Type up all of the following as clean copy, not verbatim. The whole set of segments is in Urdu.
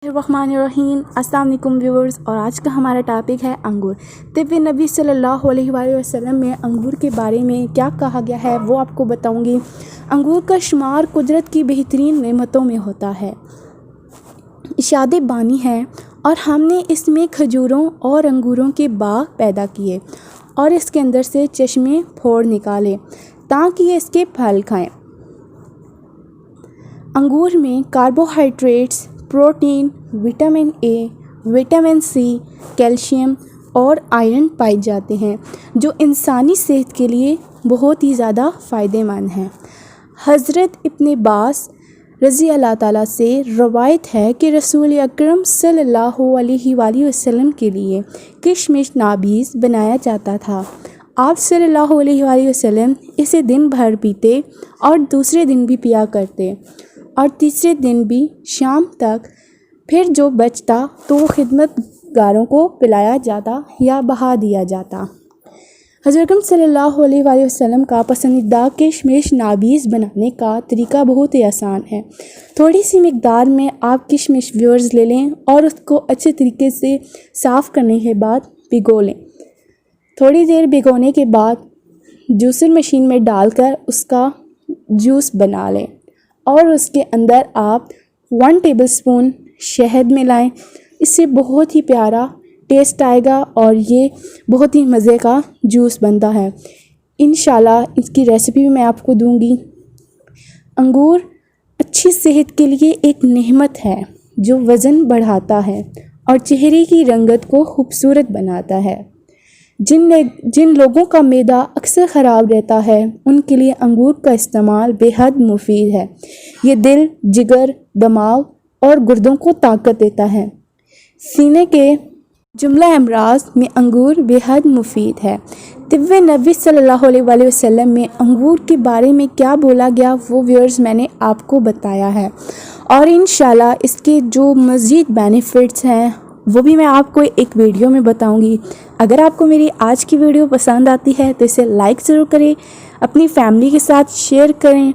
الرحمن السلام علیکم ویورز، اور آج کا ہمارا ٹاپک ہے انگور۔ طب نبی صلی اللہ علیہ وآلہ وسلم میں انگور کے بارے میں کیا کہا گیا ہے وہ آپ کو بتاؤں گی۔ انگور کا شمار قدرت کی بہترین نعمتوں میں ہوتا ہے، ارشاد بانی ہے، اور ہم نے اس میں کھجوروں اور انگوروں کے باغ پیدا کیے اور اس کے اندر سے چشمے پھوڑ نکالے تاکہ اس کے پھل کھائیں۔ انگور میں carbohydrates, protein, vitamin A, vitamin C, calcium اور آئرن پائے جاتے ہیں جو انسانی صحت کے لیے بہت ہی زیادہ فائدہ مند ہیں۔ حضرت ابن عباس رضی اللہ تعالیٰ سے روایت ہے کہ رسول اکرم صلی اللہ علیہ وآلہ وسلم کے لیے کشمش نابیز بنایا جاتا تھا۔ آپ صلی اللہ علیہ وآلہ وسلم اسے دن بھر پیتے اور دوسرے دن بھی پیا کرتے اور تیسرے دن بھی شام تک، پھر جو بچتا تو وہ خدمت گاروں کو پلایا جاتا یا بہا دیا جاتا۔ حضرت اکرم صلی اللہ علیہ وآلہ وسلم کا پسندیدہ کشمش نابیز بنانے کا طریقہ بہت ہی آسان ہے۔ تھوڑی سی مقدار میں آپ کشمش ویورز لے لیں اور اس کو اچھے طریقے سے صاف کرنے کے بعد بھگو لیں۔ تھوڑی دیر بھگونے کے بعد جوسر مشین میں ڈال کر اس کا جوس بنا لیں اور اس کے اندر آپ 1 ٹیبل اسپون شہد ملائیں۔ اس سے بہت ہی پیارا ٹیسٹ آئے گا اور یہ بہت ہی مزے کا جوس بنتا ہے۔ انشاءاللہ اس کی ریسیپی بھی میں آپ کو دوں گی۔ انگور اچھی صحت کے لیے ایک نعمت ہے جو وزن بڑھاتا ہے اور چہرے کی رنگت کو خوبصورت بناتا ہے۔ جن لوگوں کا معدہ اکثر خراب رہتا ہے ان کے لیے انگور کا استعمال بے حد مفید ہے۔ یہ دل، جگر، دماغ اور گردوں کو طاقت دیتا ہے۔ سینے کے جملہ امراض میں انگور بے حد مفید ہے۔ طب نبی صلی اللہ علیہ وآلہ وسلم میں انگور کے بارے میں کیا بولا گیا وہ ویورز میں نے آپ کو بتایا ہے، اور انشاءاللہ اس کے جو مزید بینیفٹس ہیں وہ بھی میں آپ کو ایک ویڈیو میں بتاؤں گی۔ اگر آپ کو میری آج کی ویڈیو پسند آتی ہے تو اسے لائک ضرور کریں، اپنی فیملی کے ساتھ شیئر کریں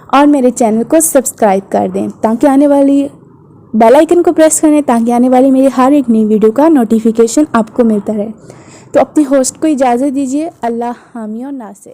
اور میرے چینل کو سبسکرائب کر دیں تاکہ آنے والی بیل آئیکن کو پریس کریں تاکہ آنے والی میری ہر ایک نئی ویڈیو کا نوٹیفیکیشن آپ کو ملتا رہے۔ تو اپنی ہوسٹ کو اجازت دیجیے۔ اللہ حامی اور ناصر۔